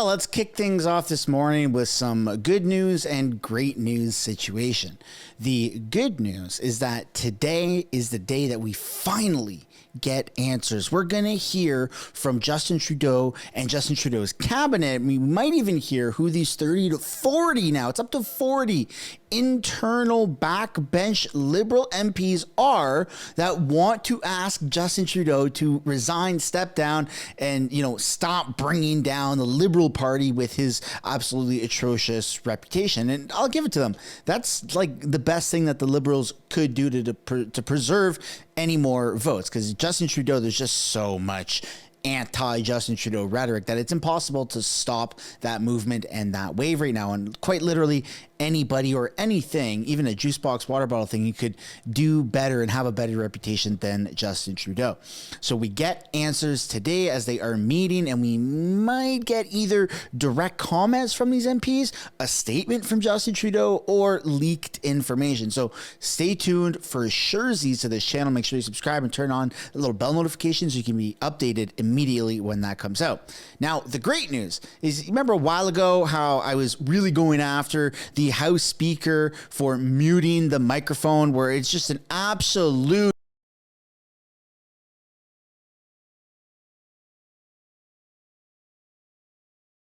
Well, let's kick things off this morning with some good news and great news situation. The good news is that today is the day that we finally get answers. We're going to hear from Justin Trudeau and Justin Trudeau's cabinet. We might even hear who these 30 to 40 now, it's up to 40 internal backbench Liberal MPs are that want to ask Justin Trudeau to resign, step down, and, stop bringing down the Liberal Party with his absolutely atrocious reputation. And I'll give it to them. That's like the best thing that the Liberals could do to preserve any more votes, because Justin Trudeau, there's just so much anti-Justin Trudeau rhetoric that it's impossible to stop that movement and that wave right now. And quite literally, anybody or anything, even a juice box water bottle thing, you could do better and have a better reputation than Justin Trudeau. So we get answers today as they are meeting, and we might get either direct comments from these MPs, a statement from Justin Trudeau, or leaked information. So stay tuned for surezies to this channel. Make sure you subscribe and turn on the little bell notifications so you can be updated immediately when that comes out. Now, the great news is, remember a while ago how I was really going after the House Speaker for muting the microphone, where it's just an absolute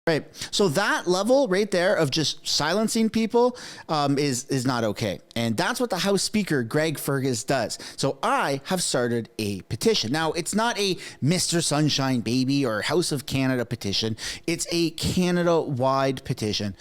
right. So that level right there of just silencing people is not okay. And that's what the House Speaker, Greg Fergus, does. So I have started a petition. Now, it's not a Mr. Sunshine Baby or House of Canada petition. It's a Canada-wide petition.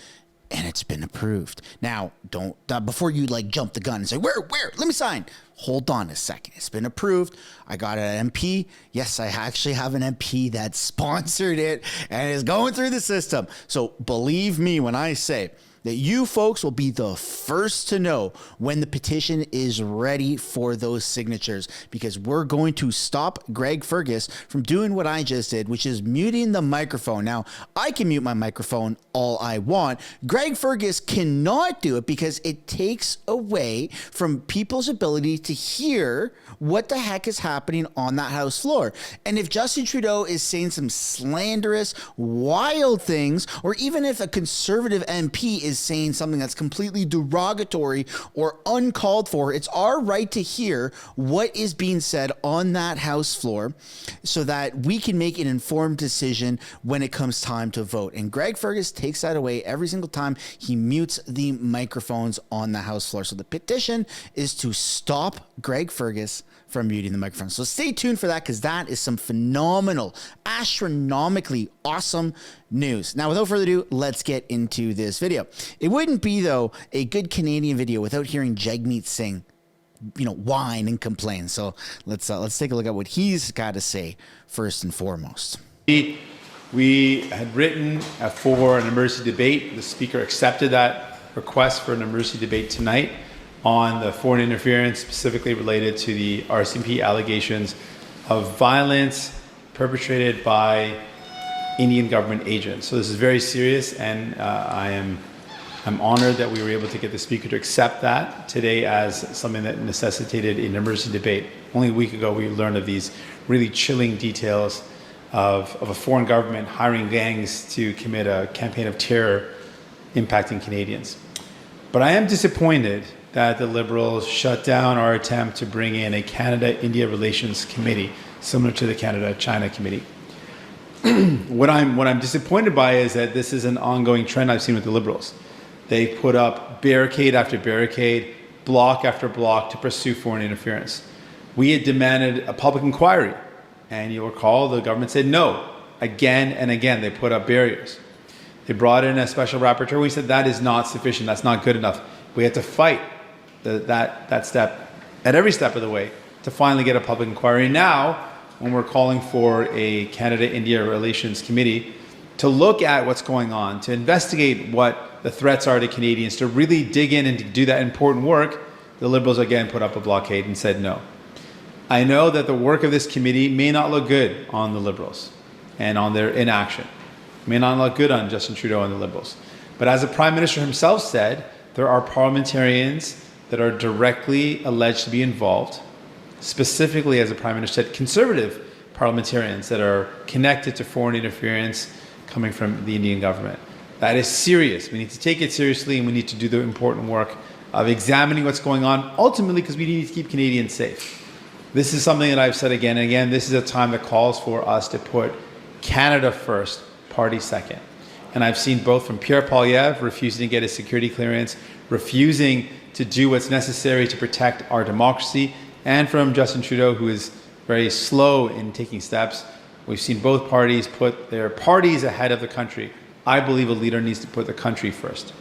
And it's been approved. Now, don't before you jump the gun and say, where, let me sign. Hold on a second. It's been approved. I got an MP. Yes, I actually have an MP that sponsored it and is going through the system. So believe me when I say that you folks will be the first to know when the petition is ready for those signatures, because we're going to stop Greg Fergus from doing what I just did, which is muting the microphone. Now, I can mute my microphone all I want. Greg Fergus cannot do it because it takes away from people's ability to hear what the heck is happening on that House floor. And if Justin Trudeau is saying some slanderous, wild things, or even if a Conservative MP is saying something that's completely derogatory or uncalled for, it's our right to hear what is being said on that House floor so that we can make an informed decision when it comes time to vote. And Greg Fergus takes that away every single time he mutes the microphones on the House floor. So the petition is to stop Greg Fergus from muting the microphone. So stay tuned for that, because that is some phenomenal, astronomically awesome news. Now, without further ado, let's get into this video. It wouldn't be, though, a good Canadian video without hearing Jagmeet Singh, whine and complain. So let's take a look at what he's got to say first and foremost. We had written for an emergency debate. The Speaker accepted that request for an emergency debate tonight on the foreign interference, specifically related to the RCMP allegations of violence perpetrated by Indian government agents. So this is very serious, and I'm honored that we were able to get the Speaker to accept that today as something that necessitated an emergency debate. Only a week ago, we learned of these really chilling details of a foreign government hiring gangs to commit a campaign of terror impacting Canadians. But I am disappointed that the Liberals shut down our attempt to bring in a Canada-India Relations Committee, similar to the Canada-China Committee. What I'm disappointed by is that this is an ongoing trend I've seen with the Liberals. They put up barricade after barricade, block after block to pursue foreign interference. We had demanded a public inquiry, and you'll recall the government said no. Again and again, they put up barriers. They brought in a special rapporteur. We said that is not sufficient, that's not good enough. We had to fight that step at every step of the way to finally get a public inquiry. Now, when we're calling for a Canada-India Relations Committee to look at what's going on, to investigate what the threats are to Canadians, to really dig in and to do that important work, the Liberals again put up a blockade and said no. I know that the work of this committee may not look good on the Liberals and on their inaction. It may not look good on Justin Trudeau and the Liberals. But as the Prime Minister himself said, there are parliamentarians that are directly alleged to be involved, specifically, as the Prime Minister said, Conservative parliamentarians that are connected to foreign interference coming from the Indian government. That is serious. We need to take it seriously, and we need to do the important work of examining what's going on, ultimately because we need to keep Canadians safe. This is something that I've said again and again. This is a time that calls for us to put Canada first, party second. And I've seen both from Pierre Poilievre refusing to get a security clearance, refusing to do what's necessary to protect our democracy, and from Justin Trudeau, who is very slow in taking steps. We've seen both parties put their parties ahead of the country. I believe a leader needs to put the country first.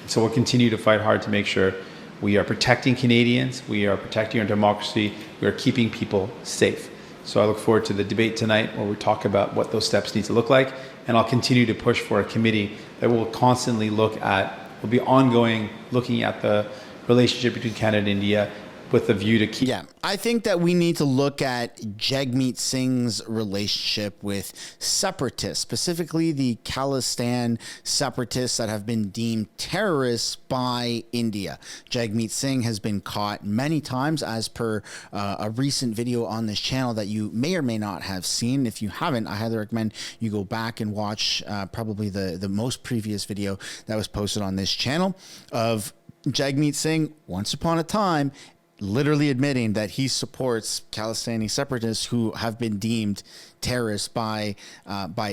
So we'll continue to fight hard to make sure we are protecting Canadians, we are protecting our democracy, we are keeping people safe. So I look forward to the debate tonight where we talk about what those steps need to look like, and I'll continue to push for a committee that will constantly look at, will be ongoing, looking at the relationship between Canada and India with the view to keep. Yeah, I think that we need to look at Jagmeet Singh's relationship with separatists, specifically the Khalistan separatists that have been deemed terrorists by India. Jagmeet Singh has been caught many times, as per a recent video on this channel that you may or may not have seen. If you haven't, I highly recommend you go back and watch probably the most previous video that was posted on this channel of Jagmeet Singh, once upon a time, literally admitting that he supports Khalistani separatists who have been deemed terrorists by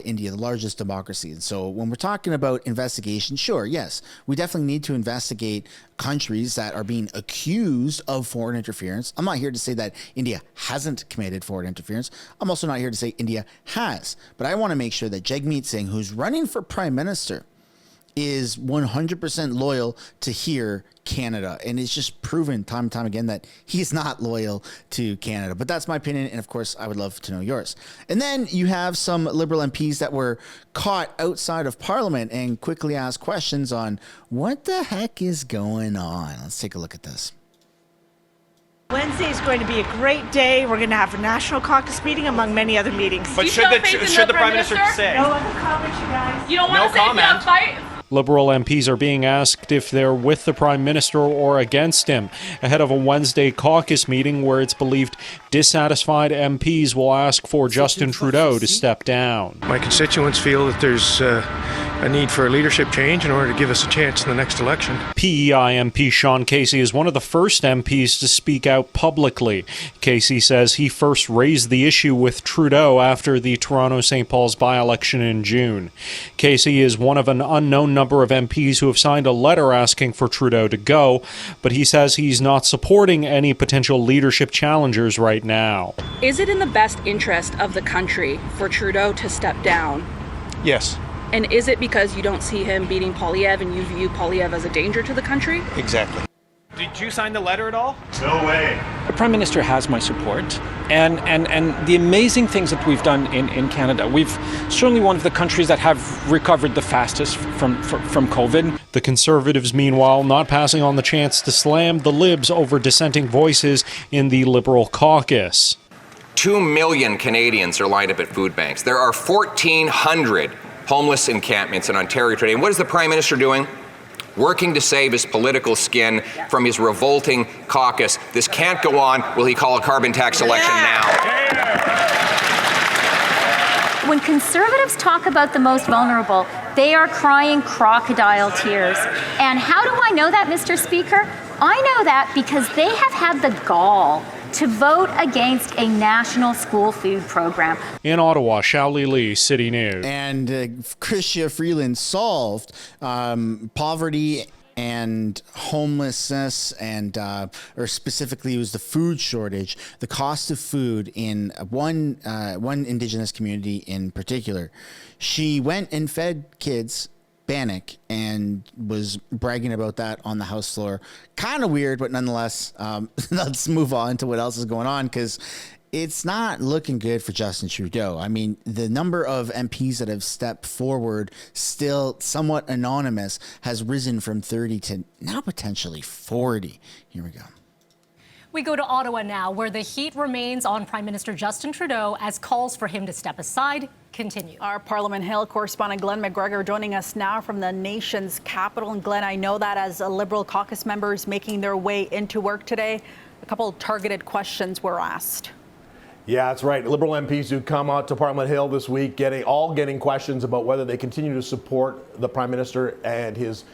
India, the largest democracy. And so when we're talking about investigation, sure, yes, we definitely need to investigate countries that are being accused of foreign interference. I'm not here to say that India hasn't committed foreign interference. I'm also not here to say India has. But I want to make sure that Jagmeet Singh, who's running for prime minister, is 100% loyal to here, Canada. And it's just proven time and time again that he's not loyal to Canada. But that's my opinion. And of course, I would love to know yours. And then you have some Liberal MPs that were caught outside of Parliament and quickly asked questions on what the heck is going on. Let's take a look at this. Wednesday is going to be a great day. We're going to have a national caucus meeting among many other meetings. But should the Prime Minister say? No other comments, you guys. You don't want to say that fight? Liberal MPs are being asked if they're with the Prime Minister or against him ahead of a Wednesday caucus meeting where it's believed dissatisfied MPs will ask for Justin Trudeau to step down. My constituents feel that there's a need for a leadership change in order to give us a chance in the next election. PEI MP Sean Casey is one of the first MPs to speak out publicly. Casey says he first raised the issue with Trudeau after the Toronto-St. Paul's by-election in June. Casey is one of an unknown number of MPs who have signed a letter asking for Trudeau to go, but he says he's not supporting any potential leadership challengers right now. Is it in the best interest of the country for Trudeau to step down? Yes. And is it because you don't see him beating Poilievre and you view Poilievre as a danger to the country? Exactly. Did you sign the letter at all? No way. The Prime Minister has my support, and the amazing things that we've done in Canada. We've certainly one of the countries that have recovered the fastest from COVID. The Conservatives, meanwhile, not passing on the chance to slam the Libs over dissenting voices in the Liberal caucus. 2 million Canadians are lined up at food banks. There are 1,400 homeless encampments in Ontario today. And what is the Prime Minister doing? Working to save his political skin from his revolting caucus. This can't go on. Will he call a carbon tax election now? When Conservatives talk about the most vulnerable, they are crying crocodile tears. And how do I know that, Mr. Speaker? I know that because they have had the gall to vote against a national school food program. In Ottawa, Shaoli Lee, City News. And Chrystia Freeland solved poverty and homelessness, and or specifically it was the food shortage, the cost of food in one Indigenous community in particular. She went and fed kids Bannock and was bragging about that on the House floor. Kind of weird, but nonetheless, let's move on to what else is going on, because it's not looking good for Justin Trudeau. I mean, the number of MPs that have stepped forward, still somewhat anonymous, has risen from 30 to now potentially 40. Here we go. We go to Ottawa now, where the heat remains on Prime Minister Justin Trudeau as calls for him to step aside continue. Our Parliament Hill correspondent Glenn McGregor joining us now from the nation's capital. And Glenn, I know that as Liberal caucus members making their way into work today, a couple targeted questions were asked. Yeah, that's right. Liberal MPs who come out to Parliament Hill this week getting questions about whether they continue to support the Prime Minister and his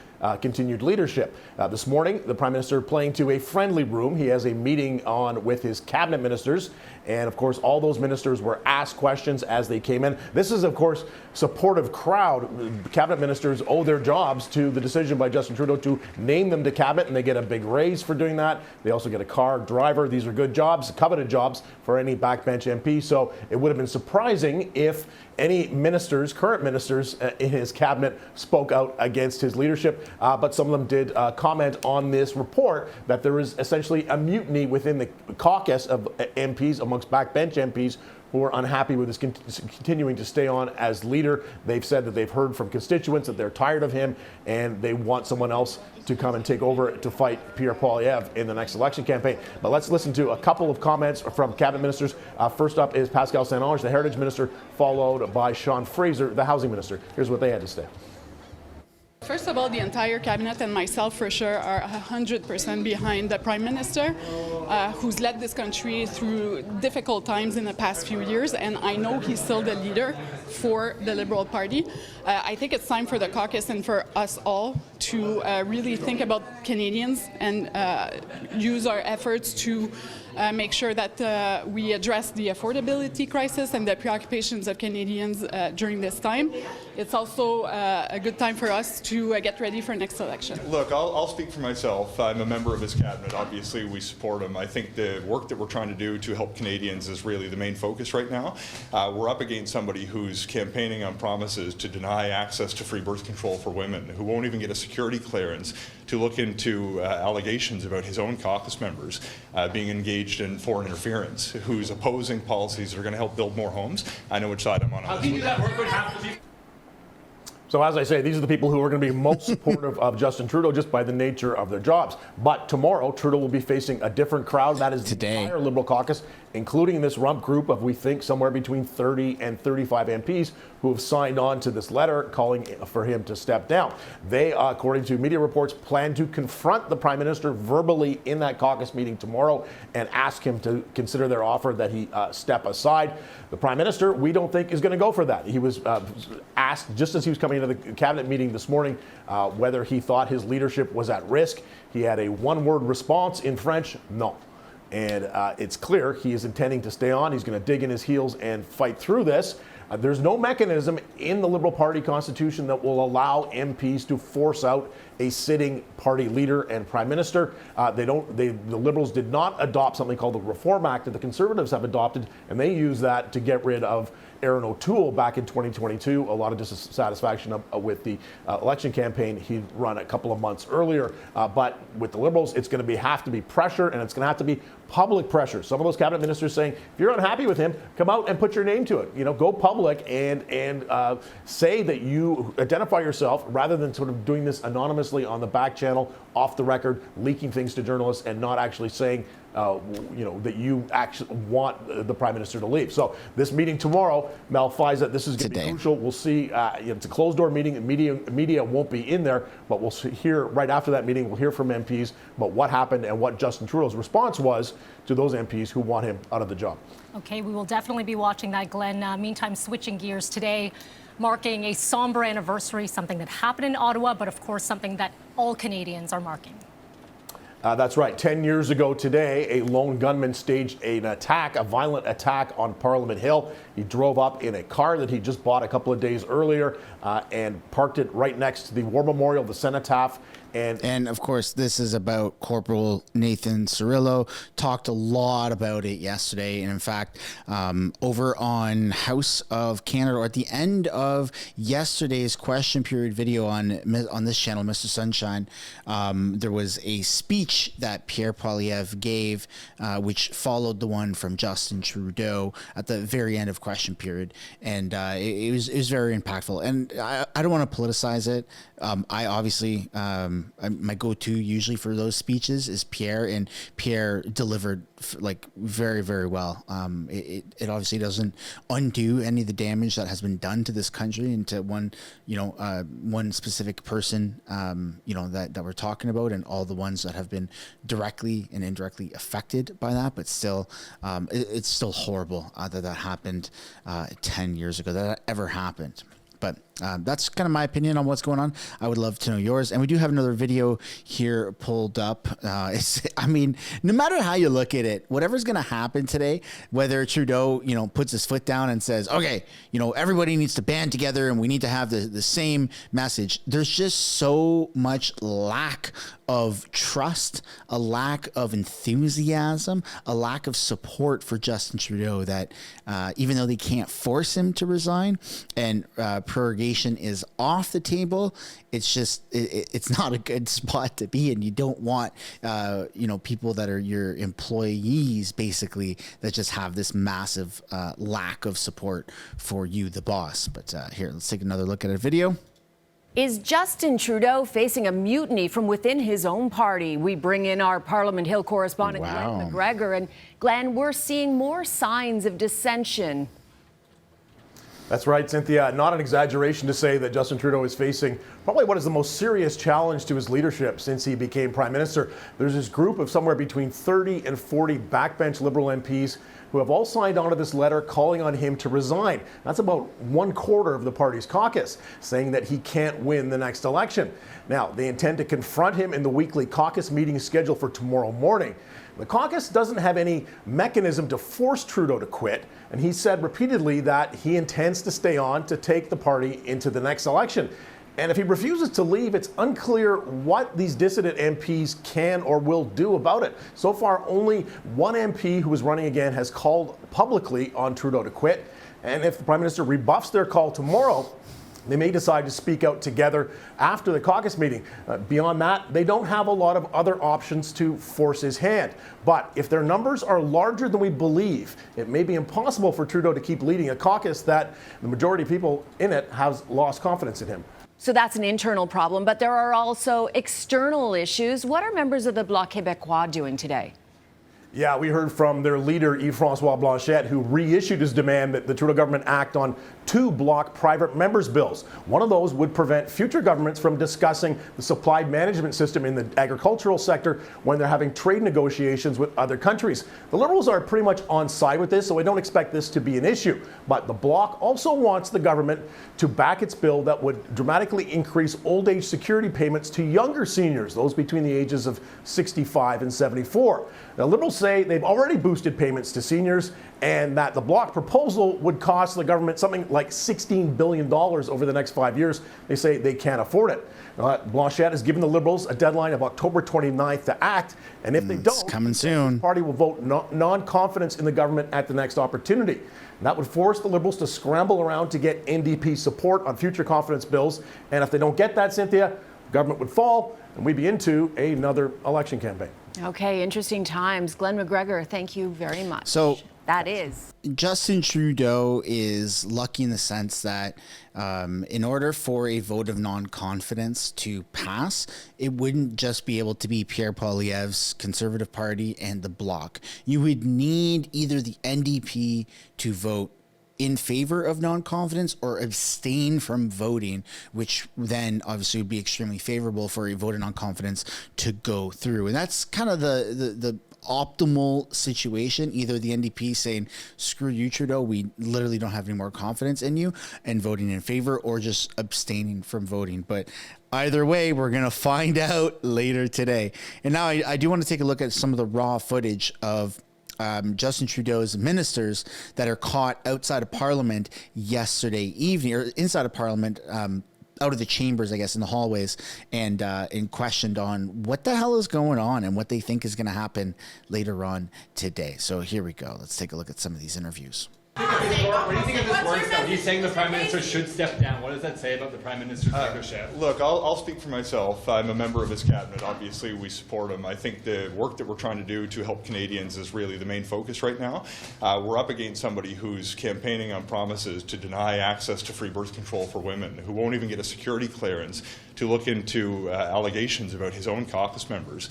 continued leadership. This morning, the Prime Minister playing to a friendly room. He has a meeting on with his cabinet ministers. And of course, all those ministers were asked questions as they came in. This is, of course, supportive crowd. Cabinet ministers owe their jobs to the decision by Justin Trudeau to name them to cabinet, and they get a big raise for doing that. They also get a car, driver. These are good jobs, coveted jobs for any backbench MP. So it would have been surprising if any ministers, current ministers in his cabinet, spoke out against his leadership. But some of them did comment on this report that there is essentially a mutiny within the caucus of MPs, amongst backbench MPs, who are unhappy with his continuing to stay on as leader. They've said that they've heard from constituents that they're tired of him and they want someone else to come and take over to fight Pierre Poilievre in the next election campaign. But let's listen to a couple of comments from cabinet ministers. First up is Pascal Saint-Onge, the Heritage Minister, followed by Sean Fraser, the Housing Minister. Here's what they had to say. First of all, the entire cabinet and myself for sure are 100% behind the Prime Minister, who's led this country through difficult times in the past few years, and I know he's still the leader for the Liberal Party. I think it's time for the caucus and for us all to really think about Canadians and use our efforts to make sure that we address the affordability crisis and the preoccupations of Canadians during this time. It's also a good time for us to get ready for next election. Look, I'll speak for myself. I'm a member of his cabinet. Obviously, we support him. I think the work that we're trying to do to help Canadians is really the main focus right now. We're up against somebody who's campaigning on promises to deny access to free birth control for women, who won't even get a security clearance to look into allegations about his own caucus members being engaged in foreign interference, who's opposing policies that are going to help build more homes. I know which side I'm on. How can you do that work with half the people? So as I say, these are the people who are going to be most supportive of Justin Trudeau just by the nature of their jobs. But tomorrow, Trudeau will be facing a different crowd. That is the entire Liberal caucus, including this rump group of, we think, somewhere between 30 and 35 MPs who have signed on to this letter calling for him to step down. They, according to media reports, plan to confront the Prime Minister verbally in that caucus meeting tomorrow and ask him to consider their offer that he step aside. The Prime Minister, we don't think, is going to go for that. He was asked just as he was coming into the cabinet meeting this morning whether he thought his leadership was at risk. He had a one-word response in French: no. And it's clear he is intending to stay on. He's going to dig in his heels and fight through this. There's no mechanism in the Liberal Party constitution that will allow MPs to force out a sitting party leader and prime minister. The Liberals did not adopt something called the Reform Act that the Conservatives have adopted, and they use that to get rid of Aaron O'Toole back in 2022. A lot of dissatisfaction with the election campaign he'd run a couple of months earlier. But with the Liberals, it's going to have to be pressure, and it's going to have to be public pressure. Some of those cabinet ministers saying, if you're unhappy with him, come out and put your name to it. You know, go public and say that you identify yourself, rather than sort of doing this anonymously on the back channel, off the record, leaking things to journalists and not actually saying that you actually want the Prime Minister to leave. So this meeting tomorrow, Mel finds that this is going to be crucial. We'll see. It's a closed-door meeting. Media won't be in there, but we'll hear right after that meeting. We'll hear from MPs about what happened and what Justin Trudeau's response was to those MPs who want him out of the job. Okay, we will definitely be watching that, Glenn. Meantime, switching gears today, marking a somber anniversary, something that happened in Ottawa, but of course something that all Canadians are marking. That's right. 10 years ago today, a lone gunman staged a violent attack on Parliament Hill. He drove up in a car that he just bought a couple of days earlier and parked it right next to the War Memorial, the cenotaph. And of course, this is about Corporal Nathan Cirillo. Talked a lot about it yesterday. And in fact, over on House of Canada, or at the end of yesterday's question period video on this channel, Mr. Sunshine, there was a speech that Pierre Poilievre gave, which followed the one from Justin Trudeau at the very end of question period. And it was very impactful. And I don't want to politicize it. I obviously my go-to usually for those speeches is Pierre, and Pierre delivered like very, very well. It obviously doesn't undo any of the damage that has been done to this country and to one specific person, that we're talking about, and all the ones that have been directly and indirectly affected by that. But still, it's still horrible that happened 10 years ago, that ever happened. But that's kind of my opinion on what's going on. I would love to know yours. And we do have another video here pulled up. No matter how you look at it, whatever's going to happen today, whether Trudeau, puts his foot down and says, okay, everybody needs to band together and we need to have the same message. There's just so much lack of trust, a lack of enthusiasm, a lack of support for Justin Trudeau that even though they can't force him to resign and prorogation is off the table, it's just it's not a good spot to be in. You don't want people that are your employees basically that just have this massive lack of support for you, the boss. But here, let's take another look at a video. Is Justin Trudeau facing a mutiny from within his own party? We bring in our Parliament Hill correspondent, Glenn McGregor. And Glenn, we're seeing more signs of dissension. That's right, Cynthia. Not an exaggeration to say that Justin Trudeau is facing probably what is the most serious challenge to his leadership since he became Prime Minister. There's this group of somewhere between 30 and 40 backbench Liberal MPs who have all signed on to this letter calling on him to resign. That's about 1/4 of the party's caucus, saying that he can't win the next election. Now, they intend to confront him in the weekly caucus meeting scheduled for tomorrow morning. The caucus doesn't have any mechanism to force Trudeau to quit, and he said repeatedly that he intends to stay on to take the party into the next election. And if he refuses to leave, it's unclear what these dissident MPs can or will do about it. So far, only one MP who is running again has called publicly on Trudeau to quit. And if the Prime Minister rebuffs their call tomorrow, they may decide to speak out together after the caucus meeting. Beyond that, they don't have a lot of other options to force his hand. But if their numbers are larger than we believe, it may be impossible for Trudeau to keep leading a caucus that the majority of people in it has lost confidence in him. So that's an internal problem, but there are also external issues. What are members of the Bloc Québécois doing today? Yeah, we heard from their leader, Yves-François Blanchet, who reissued his demand that the Trudeau government act on 2 Bloc private members' bills. One of those would prevent future governments from discussing the supply management system in the agricultural sector when they're having trade negotiations with other countries. The Liberals are pretty much on side with this, so I don't expect this to be an issue. But the Bloc also wants the government to back its bill that would dramatically increase old age security payments to younger seniors, those between the ages of 65 and 74. Now, Liberals say they've already boosted payments to seniors and that the Bloc proposal would cost the government something like $16 billion over the next 5 years. They say they can't afford it. Blanchet has given the Liberals a deadline of October 29th to act, and if they don't, it's coming soon. The party will vote non-confidence in the government at the next opportunity. And that would force the Liberals to scramble around to get NDP support on future confidence bills, and if they don't get that, Cynthia, government would fall, and we'd be into another election campaign. Okay, interesting times. Glenn McGregor, thank you very much. So that is. Justin Trudeau is lucky in the sense that in order for a vote of non-confidence to pass, it wouldn't just be able to be Pierre Poilievre's Conservative Party and the Bloc. You would need either the NDP to vote in favor of non-confidence or abstain from voting, which then obviously would be extremely favorable for a vote of non-confidence to go through. And that's kind of the optimal situation. Either the NDP saying, screw you, Trudeau, we literally don't have any more confidence in you, and voting in favor, or just abstaining from voting. But either way, we're going to find out later today. And now I do want to take a look at some of the raw footage of Justin Trudeau's ministers that are caught outside of Parliament yesterday evening, or inside of Parliament, out of the chambers, I guess, in the hallways, and questioned on what the hell is going on and what they think is going to happen later on today. So here we go. Let's take a look at some of these interviews. What do you think of this work stuff? He's saying the Prime Minister should step down. What does that say about the Prime Minister's leadership? Look, I'll speak for myself. I'm a member of his cabinet. Obviously, we support him. I think the work that we're trying to do to help Canadians is really the main focus right now. We're up against somebody who's campaigning on promises to deny access to free birth control for women, who won't even get a security clearance to look into allegations about his own caucus members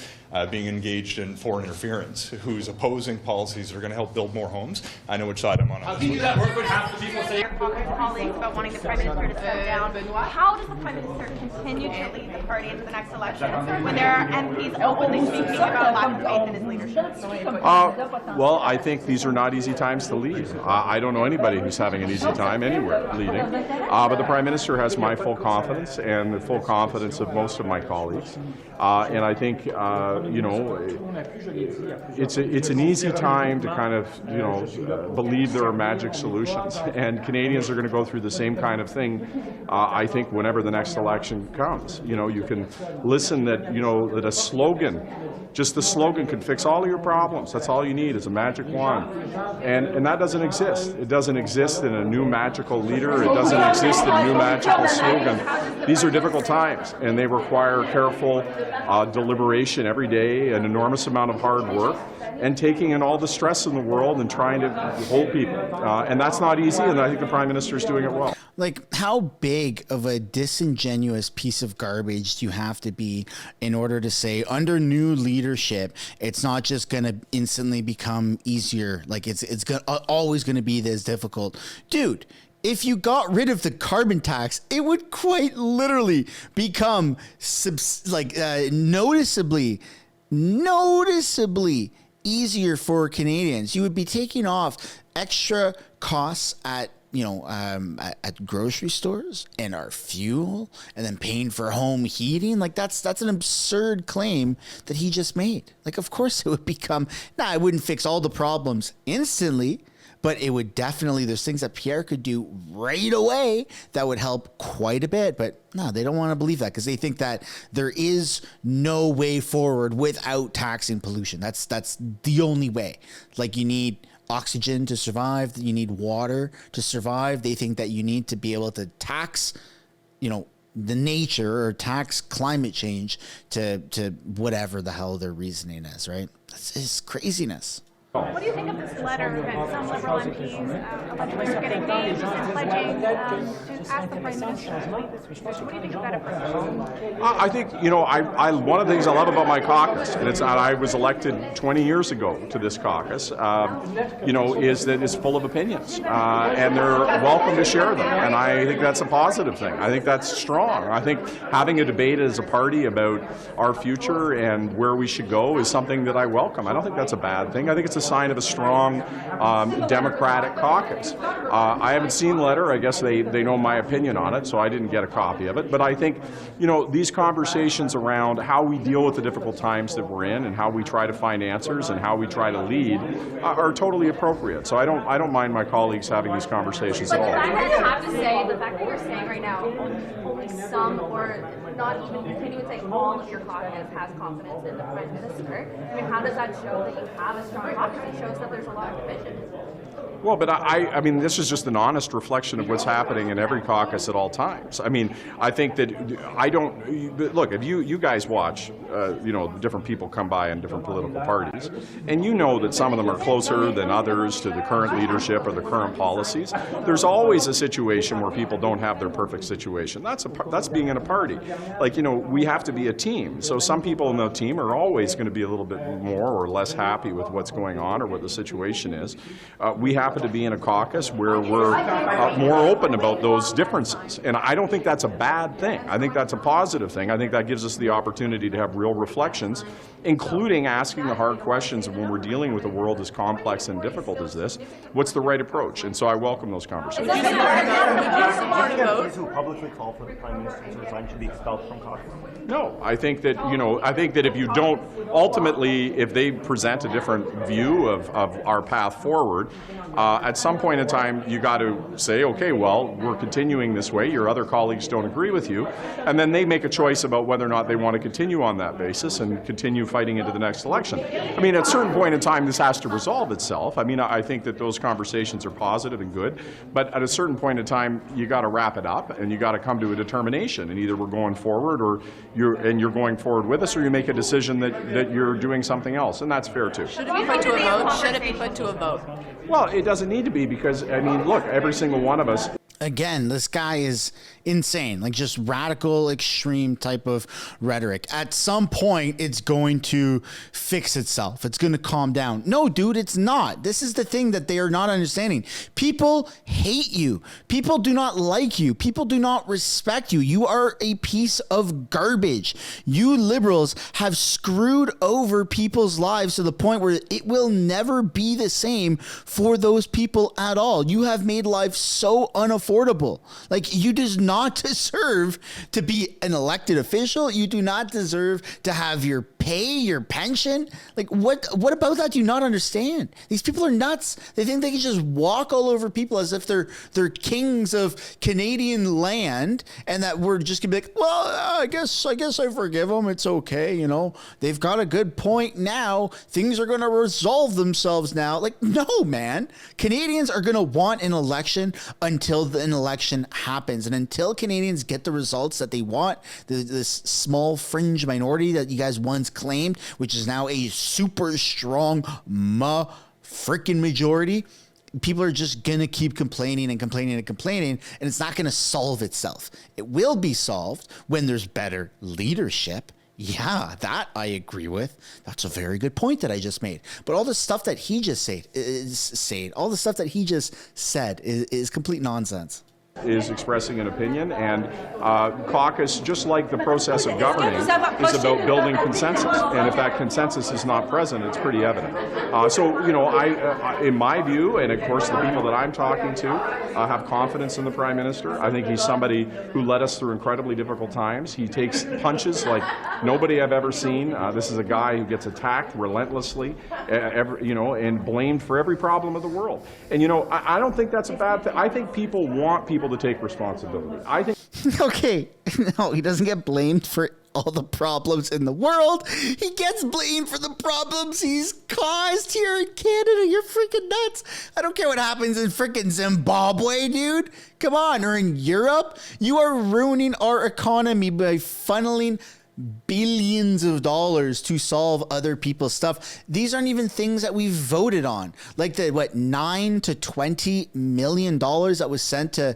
being engaged in foreign interference, who's opposing policies that are going to help build more homes. I know which side I'm on. How can you do that work when half the people say colleagues about wanting the Prime Minister to step down? How does the Prime Minister continue to lead the party into the next election when there are MPs openly speaking about lack of faith in his leadership? Well, I think these are not easy times to lead. I don't know anybody who's having an easy time anywhere leading. But the Prime Minister has my full confidence and the full confidence of most of my colleagues. And I think, it's an easy time to kind of, believe there are magic solutions. And Canadians are going to go through the same kind of thing, I think, whenever the next election comes. You can listen that, that a slogan, just the slogan can fix all of your problems. That's all you need is a magic wand. And that doesn't exist. It doesn't exist in a new magical leader. It doesn't exist in a new magical slogan. These are difficult times, and they require careful deliberation every day, an enormous amount of hard work, and taking in all the stress in the world and trying to hold people. And that's not easy, and I think the Prime Minister is doing it well. Like, how big of a disingenuous piece of garbage do you have to be in order to say, under new leadership, it's not just going to instantly become easier? Like, it's always going to be this difficult. Dude, if you got rid of the carbon tax, it would quite literally become noticeably easier for Canadians. You would be taking off extra costs at grocery stores and our fuel, and then paying for home heating. Like, that's an absurd claim that he just made. Like, of course it would become, it wouldn't fix all the problems instantly, but it would definitely, there's things that Pierre could do right away that would help quite a bit. But no, they don't want to believe that because they think that there is no way forward without taxing pollution. That's the only way. Like, you need oxygen to survive, you need water to survive. They think that you need to be able to tax, the nature, or tax climate change to whatever the hell their reasoning is, right? That's craziness. What do you think of this letter that some Liberal MPs allegedly are getting named and pledging to ask the Prime Minister to lead this resolution? What do you think of that approach? I think, one of the things I love about my caucus, and I was elected 20 years ago to this caucus, is that it's full of opinions, and they're welcome to share them. And I think that's a positive thing. I think that's strong. I think having a debate as a party about our future and where we should go is something that I welcome. I don't think that's a bad thing. I think it's a sign of a strong Democratic caucus. I haven't seen the letter. I guess they know my opinion on it, so I didn't get a copy of it. But I think, these conversations around how we deal with the difficult times that we're in and how we try to find answers and how we try to lead are totally appropriate. So I don't mind my colleagues having these conversations at all. But the fact that you have to say, the fact that you're saying right now, only some, or not even, can you say all of your caucus has confidence in the Prime Minister? I mean, how does that show that you have a strong caucus? It shows that there's a lot of division. Well, but I mean, this is just an honest reflection of what's happening in every caucus at all times. I mean, I think that look, if you guys watch, different people come by in different political parties, and you know that some of them are closer than others to the current leadership or the current policies. There's always a situation where people don't have their perfect situation. That's being in a party. Like, we have to be a team. So some people in the team are always going to be a little bit more or less happy with what's going on or what the situation is. We happen to be in a caucus where we're more open about those differences. And I don't think that's a bad thing. I think that's a positive thing. I think that gives us the opportunity to have real reflections, including asking the hard questions of when we're dealing with a world as complex and difficult as this, what's the right approach? And so I welcome those conversations. Who publicly call for the Prime Minister to resign should be expelled from caucus? No, I think that, if you don't, ultimately, if they present a different view of our path forward, at some point in time, you got to say, okay, well, we're continuing this way. Your other colleagues don't agree with you. And then they make a choice about whether or not they want to continue on that basis and continue fighting into the next election. I mean, at a certain point in time, this has to resolve itself. I mean, I think that those conversations are positive and good. But at a certain point in time, you got to wrap it up and you got to come to a determination. And either we're going forward or you're going forward with us, or you make a decision that you're doing something else. And that's fair, too. Should it be put to a vote? Should it be put to a vote? Well, it doesn't need to be because, I mean, look, every single one of us. Again, this guy is insane, like just radical, extreme type of rhetoric. At some point, it's going to fix itself. It's going to calm down. No, dude, it's not. This is the thing that they are not understanding. People hate you. People do not like you. People do not respect you. You are a piece of garbage. You liberals have screwed over people's lives to the point where it will never be the same for those people at all. You have made life so unaffordable. Like, you do not deserve to be an elected official. You do not deserve to have your pay, your pension. Like, what about that do you not understand? These people are nuts. They think they can just walk all over people as if they're kings of Canadian land, and that we're just gonna be like, well, I guess I forgive them. It's okay, you know. They've got a good point now. Things are gonna resolve themselves now. Like, no, man. Canadians are gonna want an election until an election happens, and until Canadians get the results that they want, this small fringe minority that you guys once claimed, which is now a super strong freaking majority, people are just gonna keep complaining and complaining and complaining, and it's not gonna solve itself. It will be solved when there's better leadership. Yeah, that I agree with. That's a very good point that I just made. But all the stuff that he just said is complete nonsense. Is expressing an opinion, and caucus, just like the process of governing, is about building consensus. And if that consensus is not present, it's pretty evident. So, you know, I in my view, and of course the people that I'm talking to, have confidence in the Prime Minister. I think he's somebody who led us through incredibly difficult times. He takes punches like nobody I've ever seen. This is a guy who gets attacked relentlessly, and blamed for every problem of the world. And, you know, I don't think that's a bad thing. I think people want people to take responsibility. I think. Okay, no, he doesn't get blamed for all the problems in the world. He gets blamed for the problems he's caused here in Canada. You're freaking nuts. I don't care what happens in freaking Zimbabwe, dude. Come on, or in Europe. You are ruining our economy by funneling billions of dollars to solve other people's stuff. These aren't even things that we voted on. Like the $9 to $20 million that was sent to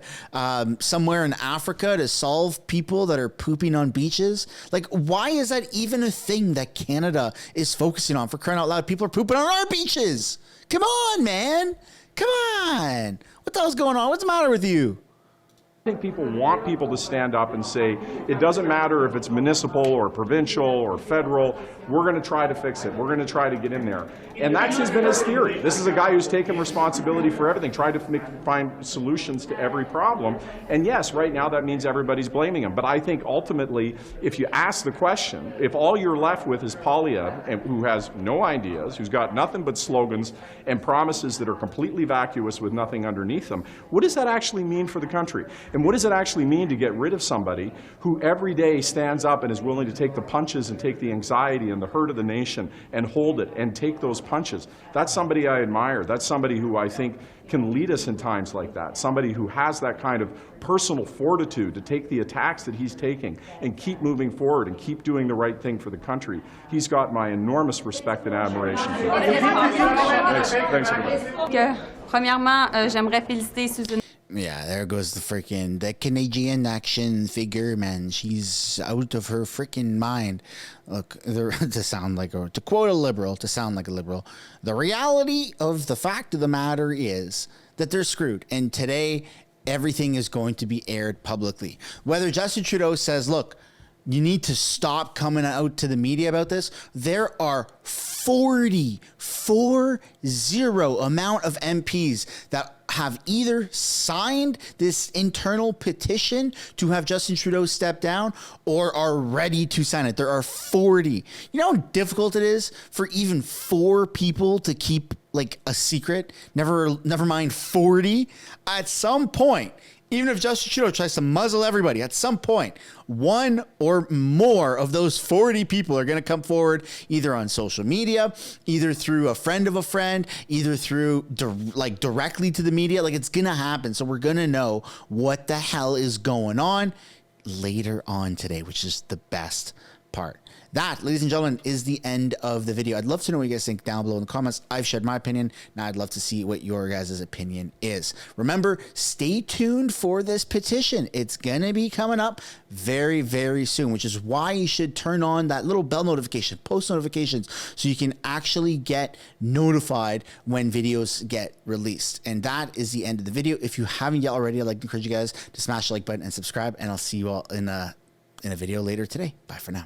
somewhere in Africa to solve people that are pooping on beaches. Like, why is that even a thing that Canada is focusing on? For crying out loud, people are pooping on our beaches. Come on, man. Come on. What the hell's going on? What's the matter with you? I think people want people to stand up and say, it doesn't matter if it's municipal or provincial or federal, we're going to try to fix it. We're going to try to get in there. And that's been his theory. This is a guy who's taken responsibility for everything, tried to find solutions to every problem. And yes, right now that means everybody's blaming him. But I think ultimately, if you ask the question, if all you're left with is Poilievre, who has no ideas, who's got nothing but slogans and promises that are completely vacuous with nothing underneath them, what does that actually mean for the country? And what does it actually mean to get rid of somebody who every day stands up and is willing to take the punches and take the anxiety and the hurt of the nation and hold it and take those punches? That's somebody I admire. That's somebody who I think can lead us in times like that. Somebody who has that kind of personal fortitude to take the attacks that he's taking and keep moving forward and keep doing the right thing for the country. He's got my enormous respect and admiration for him. Thanks everybody. Premièrement, j'aimerais féliciter Susan. Yeah, there goes the Canadian action figure, man. She's out of her freaking mind. Look, to quote a liberal, to sound like a liberal, the reality of the fact of the matter is that they're screwed. And today, everything is going to be aired publicly. Whether Justin Trudeau says, look, you need to stop coming out to the media about this. There are 40 amount of MPs that have either signed this internal petition to have Justin Trudeau step down or are ready to sign it. There are 40. You know how difficult it is for even 4 people to keep like a secret? Never mind 40. At some point, even if Justin Trudeau tries to muzzle everybody, at some point, one or more of those 40 people are going to come forward either on social media, either through a friend of a friend, either through directly to the media. Like, it's going to happen. So we're going to know what the hell is going on later on today, which is the best part. That, ladies and gentlemen, is the end of the video. I'd love to know what you guys think down below in the comments. I've shared my opinion. Now I'd love to see what your guys' opinion is. Remember, stay tuned for this petition. It's going to be coming up very, very soon, which is why you should turn on that little bell notification, post notifications, so you can actually get notified when videos get released. And that is the end of the video. If you haven't yet already, I'd like to encourage you guys to smash the like button and subscribe, and I'll see you all in a video later today. Bye for now.